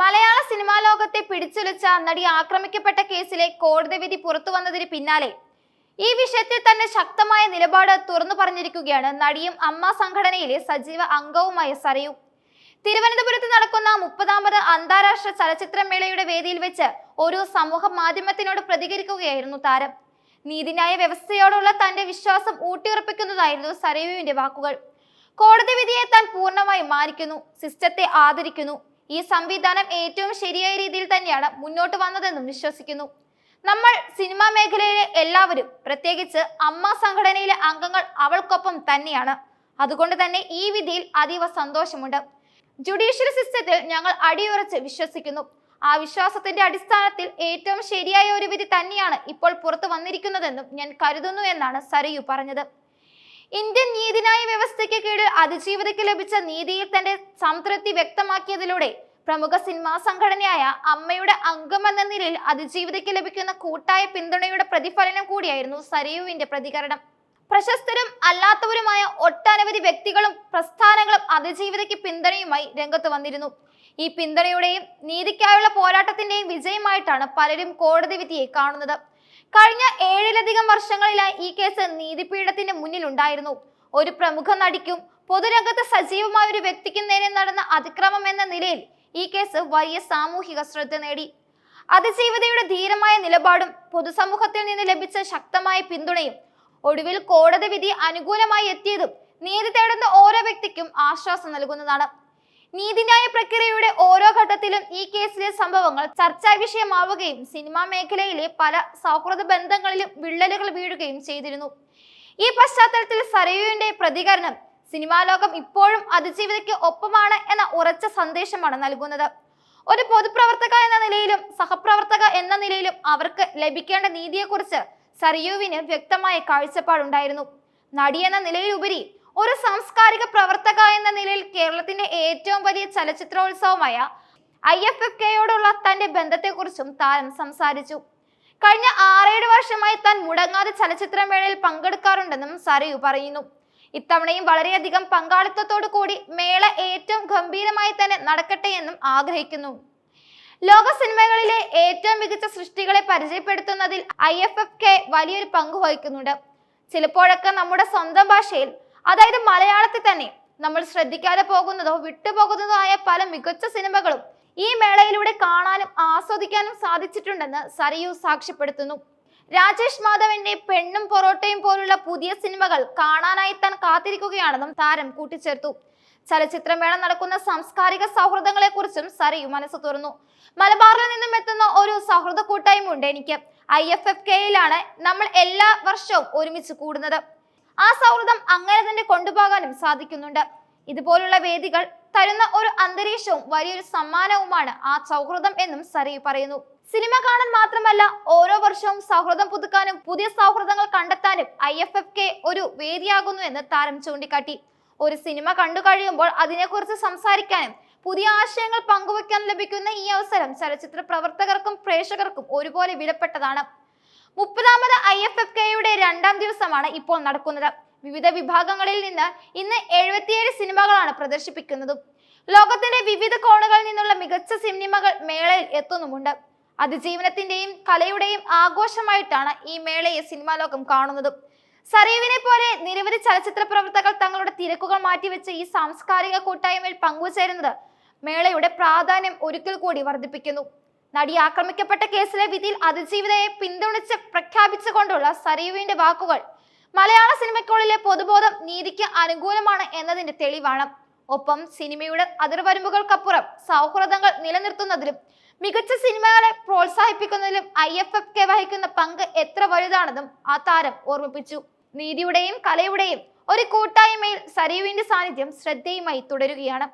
മലയാള cinema ലോകത്തെ പിടിച്ചുലച്ച നടി ആക്രമിക്കപ്പെട്ട കേസിലെ കോടതി വിധി പുറത്തു വന്നതിന് പിന്നാലെ ഈ വിഷയത്തിൽ തന്നെ ശക്തമായ നിലപാട് തുറന്നു പറഞ്ഞിരിക്കുകയാണ് നടിയും അമ്മ സംഘടനയിലെ സജീവ അംഗവുമായ സരയു. തിരുവനന്തപുരത്ത് നടക്കുന്ന 30ാമത് അന്താരാഷ്ട്ര ചലച്ചിത്രമേളയുടെ വേദിയിൽ വെച്ച് ഒരു സമൂഹ മാധ്യമത്തിനോട് പ്രതികരിക്കുകയായിരുന്നു താരം. നീതിന്യായ വ്യവസ്ഥയോടുള്ള തന്റെ വിശ്വാസം ഊട്ടിയുറപ്പിക്കുന്നതായിരുന്നു സരയുവിന്റെ വാക്കുകൾ. കോടതി വിധിയെ താൻ പൂർണ്ണമായി മാനിക്കുന്നു, സിസ്റ്റത്തെ ആദരിക്കുന്നു. ഈ സംവിധാനം ഏറ്റവും ശരിയായ രീതിയിൽ തന്നെയാണ് മുന്നോട്ട് വന്നതെന്നും വിശ്വസിക്കുന്നു. നമ്മൾ സിനിമാ മേഖലയിലെ എല്ലാവരും, പ്രത്യേകിച്ച് അമ്മ സംഘടനയിലെ അംഗങ്ങൾ അവൾക്കൊപ്പം തന്നെയാണ്. അതുകൊണ്ട് തന്നെ ഈ വിധിയിൽ അതീവ സന്തോഷമുണ്ട്. ജുഡീഷ്യൽ സിസ്റ്റത്തിൽ ഞങ്ങൾ അടിയുറച്ച് വിശ്വസിക്കുന്നു. ആ വിശ്വാസത്തിന്റെ അടിസ്ഥാനത്തിൽ ഏറ്റവും ശരിയായ ഒരു വിധി തന്നെയാണ് ഇപ്പോൾ പുറത്തു വന്നിരിക്കുന്നതെന്നും ഞാൻ കരുതുന്നു എന്നാണ് സരയു പറഞ്ഞത്. ഇന്ത്യൻ നീതിന്യായ വ്യവസ്ഥയ്ക്ക് കീഴിൽ അതിജീവിതയ്ക്ക് ലഭിച്ച നീതിയിൽ തന്റെ സംതൃപ്തി വ്യക്തമാക്കിയതിലൂടെ പ്രമുഖ സിനിമാ സംഘടനയായ അമ്മയുടെ അംഗമെന്ന നിലയിൽ അതിജീവിതയ്ക്ക് ലഭിക്കുന്ന കൂട്ടായ പിന്തുണയുടെ പ്രതിഫലനം കൂടിയായിരുന്നു സരയുവിന്റെ പ്രതികരണം. പ്രശസ്തരും അല്ലാത്തവരുമായ ഒട്ടനവധി വ്യക്തികളും പ്രസ്ഥാനങ്ങളും അതിജീവിതയ്ക്ക് പിന്തുണയുമായി രംഗത്ത് വന്നിരുന്നു. ഈ പിന്തുണയുടെയും നീതിക്കായുള്ള പോരാട്ടത്തിന്റെയും വിജയമായിട്ടാണ് പലരും കോടതി വിധിയെ കാണുന്നത്. കഴിഞ്ഞ 7ലധികം വർഷങ്ങളിലായി ഈ കേസ് നീതിപീഠത്തിന്റെ മുന്നിലുണ്ടായിരുന്നു. ഒരു പ്രമുഖ നടിക്കും പൊതുരംഗത്ത് സജീവമായ ഒരു വ്യക്തിക്കും നേരെ നടന്ന അതിക്രമം എന്ന നിലയിൽ ഈ കേസ് വലിയ സാമൂഹിക ശ്രദ്ധ നേടി. അതിജീവിതയുടെ ധീരമായ നിലപാടും പൊതുസമൂഹത്തിൽ നിന്ന് ലഭിച്ച ശക്തമായ പിന്തുണയും ഒടുവിൽ കോടതി വിധി അനുകൂലമായി എത്തിയതും നീതി തേടുന്ന ഓരോ വ്യക്തിക്കും ആശ്വാസം നൽകുന്നതാണ്. നീതിന്യായ പ്രക്രിയയുടെ ഓരോ ഘട്ടത്തിലും ഈ കേസിലെ സംഭവങ്ങൾ ചർച്ചാ വിഷയമാവുകയും സിനിമാ മേഖലയിലെ പല സൗഹൃദ ബന്ധങ്ങളിലും വിള്ളലുകൾ വീഴുകയും ചെയ്തിരുന്നു. ഈ പശ്ചാത്തലത്തിൽ സരയുവിന്റെ പ്രതികരണം സിനിമാ ലോകം ഇപ്പോഴും അതിജീവിതയ്ക്ക് ഒപ്പമാണ് എന്ന ഉറച്ച സന്ദേശമാണ് നൽകുന്നത്. ഒരു പൊതുപ്രവർത്തക എന്ന നിലയിലും സഹപ്രവർത്തക എന്ന നിലയിലും അവർക്ക് ലഭിക്കേണ്ട നീതിയെക്കുറിച്ച് സരയുവിന് വ്യക്തമായ കാഴ്ചപ്പാടുണ്ടായിരുന്നു. നടി എന്ന നിലയിലുപരി ഒരു സാംസ്കാരിക പ്രവർത്തക എന്ന നിലയിൽ കേരളത്തിന്റെ ഏറ്റവും വലിയ ചലച്ചിത്രോത്സവമായ IFFKയോടുള്ള തന്റെ ബന്ധത്തെക്കുറിച്ചും താരം സംസാരിച്ചു. കഴിഞ്ഞ 6-7 വർഷമായി താൻ മുടങ്ങാതെ ചലച്ചിത്രമേളയിൽ പങ്കെടുക്കാറുണ്ടെന്നും സരയു പറയുന്നു. ഇത്തവണയും വളരെയധികം പങ്കാളിത്തത്തോടു കൂടി മേള ഏറ്റവും ഗംഭീരമായി തന്നെ നടക്കട്ടെ എന്നും ആഗ്രഹിക്കുന്നു. ലോക സിനിമകളിലെ ഏറ്റവും മികച്ച സൃഷ്ടികളെ പരിചയപ്പെടുത്തുന്നതിൽ IFFK വലിയൊരു പങ്ക് വഹിക്കുന്നുണ്ട്. ചിലപ്പോഴൊക്കെ നമ്മുടെ സ്വന്തം ഭാഷയിൽ, അതായത് മലയാളത്തിൽ തന്നെ നമ്മൾ ശ്രദ്ധിക്കാതെ പോകുന്നതോ വിട്ടുപോകുന്നതോ ആയ പല മികച്ച സിനിമകളും ഈ മേളയിലൂടെ കാണാനും ആസ്വദിക്കാനും സാധിച്ചിട്ടുണ്ടെന്ന് സരയു സാക്ഷ്യപ്പെടുത്തുന്നു. രാജേഷ് മാധവന്റെ പെണ്ണും പൊറോട്ടയും പോലുള്ള പുതിയ സിനിമകൾ കാണാനായി താൻ കാത്തിരിക്കുകയാണെന്നും താരം കൂട്ടിച്ചേർത്തു. ചലച്ചിത്രമേള നടക്കുന്ന സാംസ്കാരിക സൗഹൃദങ്ങളെ കുറിച്ചും സരയു മനസ്സ് തുറന്നു. മലബാറിൽ നിന്നും എത്തുന്ന ഒരു സൗഹൃദ കൂട്ടായ്മ ഉണ്ട് എനിക്ക്. IFFKയിലാണ് നമ്മൾ എല്ലാ വർഷവും ഒരുമിച്ച് കൂടുന്നത്. ആ സൗഹൃദം അങ്ങനെ തന്നെ കൊണ്ടുപോകാനും സാധിക്കുന്നുണ്ട്. ഇതുപോലുള്ള വേദികൾ തരുന്ന ഒരു അന്തരീക്ഷവും വലിയൊരു സമ്മാനവുമാണ് ആ സൗഹൃദം എന്നും സരയു പറയുന്നു. സിനിമ കാണാൻ മാത്രമല്ല, ഓരോ വർഷവും സൗഹൃദം പുതുക്കാനും പുതിയ സൗഹൃദങ്ങൾ കണ്ടെത്താനും IFFK ഒരു വേദിയാകുന്നു എന്ന് താരം ചൂണ്ടിക്കാട്ടി. ഒരു സിനിമ കണ്ടു കഴിയുമ്പോൾ അതിനെക്കുറിച്ച് സംസാരിക്കാനും പുതിയ ആശയങ്ങൾ പങ്കുവയ്ക്കാനും ലഭിക്കുന്ന ഈ അവസരം ചലച്ചിത്ര പ്രവർത്തകർക്കും പ്രേക്ഷകർക്കും ഒരുപോലെ വിലപ്പെട്ടതാണ്. 30ാമത് IFFKയുടെ 2ാം ദിവസമാണ് ഇപ്പോൾ നടക്കുന്നത്. വിവിധ വിഭാഗങ്ങളിൽ നിന്ന് ഇന്ന് 77 സിനിമകളാണ് പ്രദർശിപ്പിക്കുന്നത്. ലോകത്തിന്റെ വിവിധ കോണുകളിൽ നിന്നുള്ള മികച്ച സിനിമകൾ മേളയിൽ എത്തുന്നുമുണ്ട്. അതിജീവനത്തിന്റെയും കലയുടെയും ആഘോഷമായിട്ടാണ് ഈ മേളയെ സിനിമാ ലോകം കാണുന്നത്. സരയുവിനെ പോലെ നിരവധി ചലച്ചിത്ര പ്രവർത്തകർ തങ്ങളുടെ തിരക്കുകൾ മാറ്റിവെച്ച് ഈ സാംസ്കാരിക കൂട്ടായ്മയിൽ പങ്കുചേരുന്നത് മേളയുടെ പ്രാധാന്യം ഒരിക്കൽ കൂടി വർദ്ധിപ്പിക്കുന്നു. നടി ആക്രമിക്കപ്പെട്ട കേസിലെ വിധിയിൽ അതിജീവിതയെ പിന്തുണച്ച് പ്രഖ്യാപിച്ചുകൊണ്ടുള്ള സരയുവിന്റെ വാക്കുകൾ മലയാള സിനിമയ്ക്കുള്ളിലെ പൊതുബോധം നീതിക്ക് അനുകൂലമാണ് എന്നതിന്റെ തെളിവാണ്. ഒപ്പം സിനിമയുടെ അതിർവരമ്പുകൾക്കപ്പുറം സൗഹൃദങ്ങൾ നിലനിർത്തുന്നതിലും മികച്ച സിനിമകളെ പ്രോത്സാഹിപ്പിക്കുന്നതിലും IFFK വഹിക്കുന്ന പങ്ക് എത്ര വലുതാണെന്നും ആ താരം ഓർമ്മിപ്പിച്ചു. നീതിയുടെയും കലയുടെയും ഒരു കൂട്ടായ്മയിൽ സരയുവിന്റെ സാന്നിധ്യം ശ്രദ്ധേയമായി തുടരുകയാണ്.